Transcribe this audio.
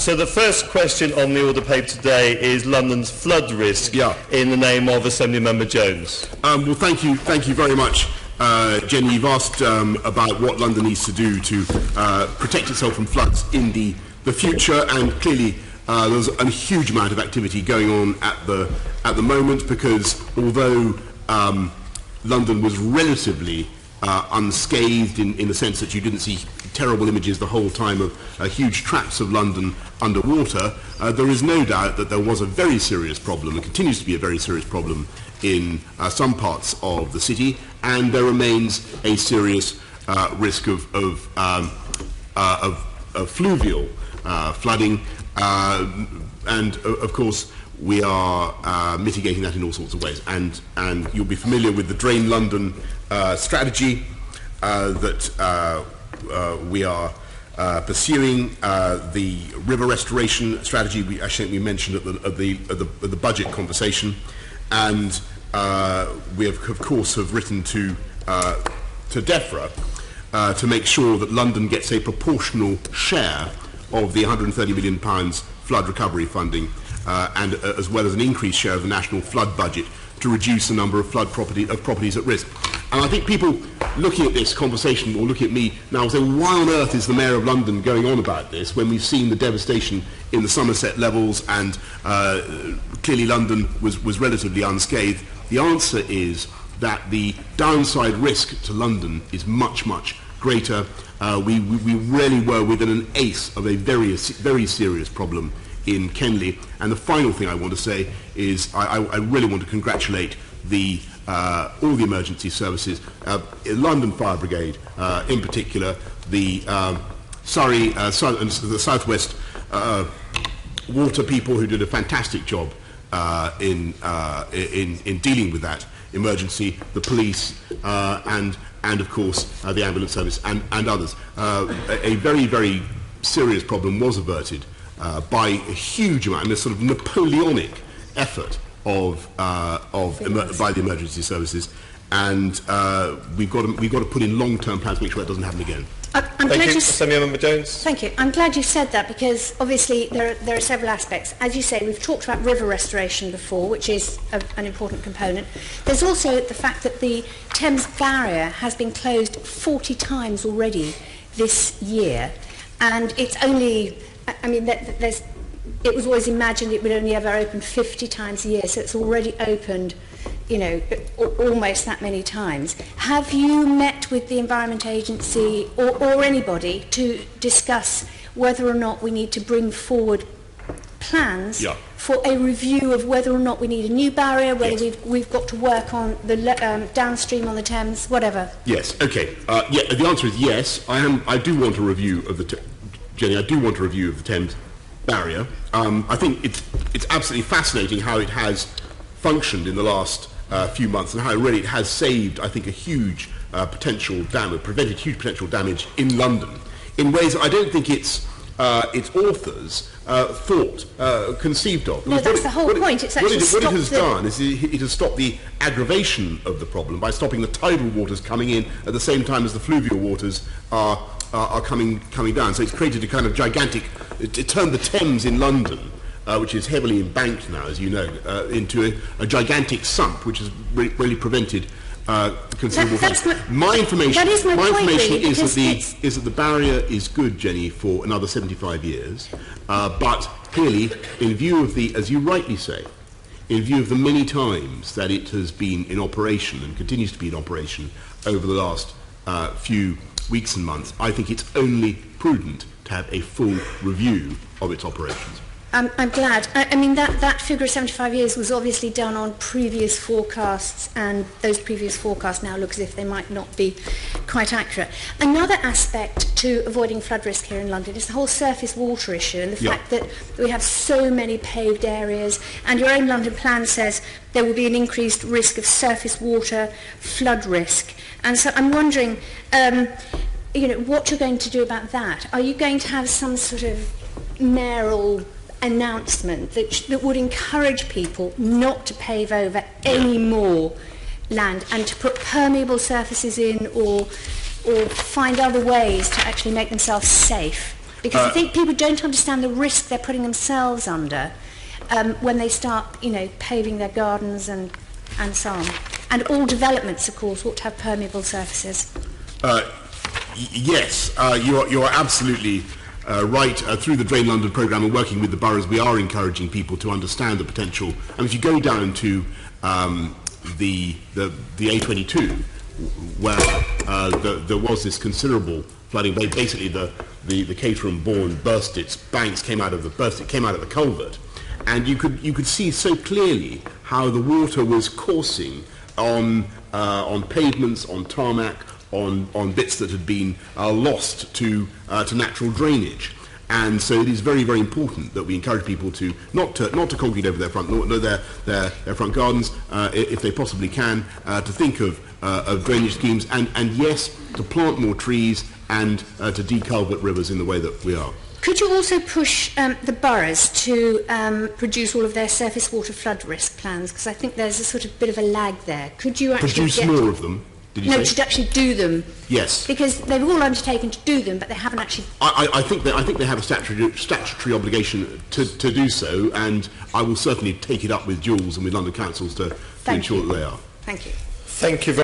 So the first question on the order paper today is London's flood risk in the name of Assembly Member Jones. Well, thank you very much, Jenny. You've asked about what London needs to do to protect itself from floods in the future, and clearly there's a huge amount of activity going on at the moment, because although London was relatively unscathed in the sense that you didn't see terrible images the whole time of huge tracts of London underwater, there is no doubt that there was a very serious problem, and continues to be a very serious problem in some parts of the city, and there remains a serious risk of fluvial flooding, and of course we are mitigating that in all sorts of ways. And you'll be familiar with the Drain London strategy that we are pursuing, the river restoration strategy I think we mentioned at the budget conversation, and we of course have written to DEFRA to make sure that London gets a proportional share of the £130 million flood recovery funding, and as well as an increased share of the national flood budget to reduce the number of properties at risk. And I think people looking at this conversation, or looking at me now, say, why on earth is the Mayor of London going on about this when we've seen the devastation in the Somerset levels, and clearly London was relatively unscathed? The answer is that the downside risk to London is much, much greater. We really were within an ace of a very serious problem in Kenley. And the final thing I want to say is I really want to congratulate all the emergency services, London Fire Brigade in particular, the Surrey and the Southwest water people, who did a fantastic job in dealing with that emergency, the police, and of course the ambulance service and others. A very serious problem was averted by a huge amount, and a sort of Napoleonic effort by the emergency services, and we've got to put in long-term plans to make sure that doesn't happen again. Thank you, Assembly Member Jones. Thank you. I'm glad you said that, because obviously there are several aspects. As you say, we've talked about river restoration before, which is an important component. There's also the fact that the Thames barrier has been closed 40 times already this year, and it's only, I mean, it was always imagined it would only ever open 50 times a year, so it's already opened, you know, almost that many times. Have you met with the Environment Agency or anybody to discuss whether or not we need to bring forward plans for a review of whether or not we need a new barrier, whether we've got to work on the downstream on the Thames, whatever? Yes. Okay. The answer is yes. I do want a review of Jenny. I do want a review of the Thames barrier. I think it's absolutely fascinating how it has functioned in the last few months, and how really it has saved, I think, a huge potential damage, prevented huge potential damage in London in ways that I don't think its authors conceived of. No, that's the whole point. It's actually what it has done is it has stopped the aggravation of the problem by stopping the tidal waters coming in at the same time as the fluvial waters are coming down. So it's created a kind of gigantic. It turned the Thames in London, which is heavily embanked now, as you know, into a gigantic sump, which has really prevented considerable damage. My information is that the barrier is good, Jenny, for another 75 years. But clearly, in view of as you rightly say, in view of the many times that it has been in operation and continues to be in operation over the last few weeks and months, I think it's only prudent to have a full review of its operations. I'm glad. I mean, that figure of 75 years was obviously done on previous forecasts, and those previous forecasts now look as if they might not be quite accurate. Another aspect to avoiding flood risk here in London is the whole surface water issue, and the fact that we have so many paved areas, and your own London plan says there will be an increased risk of surface water flood risk. And so I'm wondering, what you're going to do about that. Are you going to have some sort of mayoral announcement that would encourage people not to pave over any more land and to put permeable surfaces in, or find other ways to actually make themselves safe? Because I think people don't understand the risk they're putting themselves under when they start, paving their gardens and so on. And all developments, of course, ought to have permeable surfaces. Yes, you are absolutely right. Through the Drain London programme and working with the boroughs, we are encouraging people to understand the potential. And if you go down to the A22, where there was this considerable flooding, basically the Caterham Bourne burst its banks, came out of the culvert, and you could see so clearly how the water was coursing on pavements, on tarmac, on bits that had been lost to natural drainage. And so it is very, very important that we encourage people to not to concrete over their front gardens, if they possibly can, to think of drainage schemes, and yes, to plant more trees and to deculvert rivers in the way that we are. Could you also push the boroughs to produce all of their surface water flood risk plans? Because I think there's a sort of bit of a lag there. Could you actually produce more of them? Did you say? To actually do them. Yes. Because they've all undertaken to do them, but they haven't actually. I think they have a statutory obligation to do so, and I will certainly take it up with Jules and with London councils to ensure that they are. Thank you. Thank you very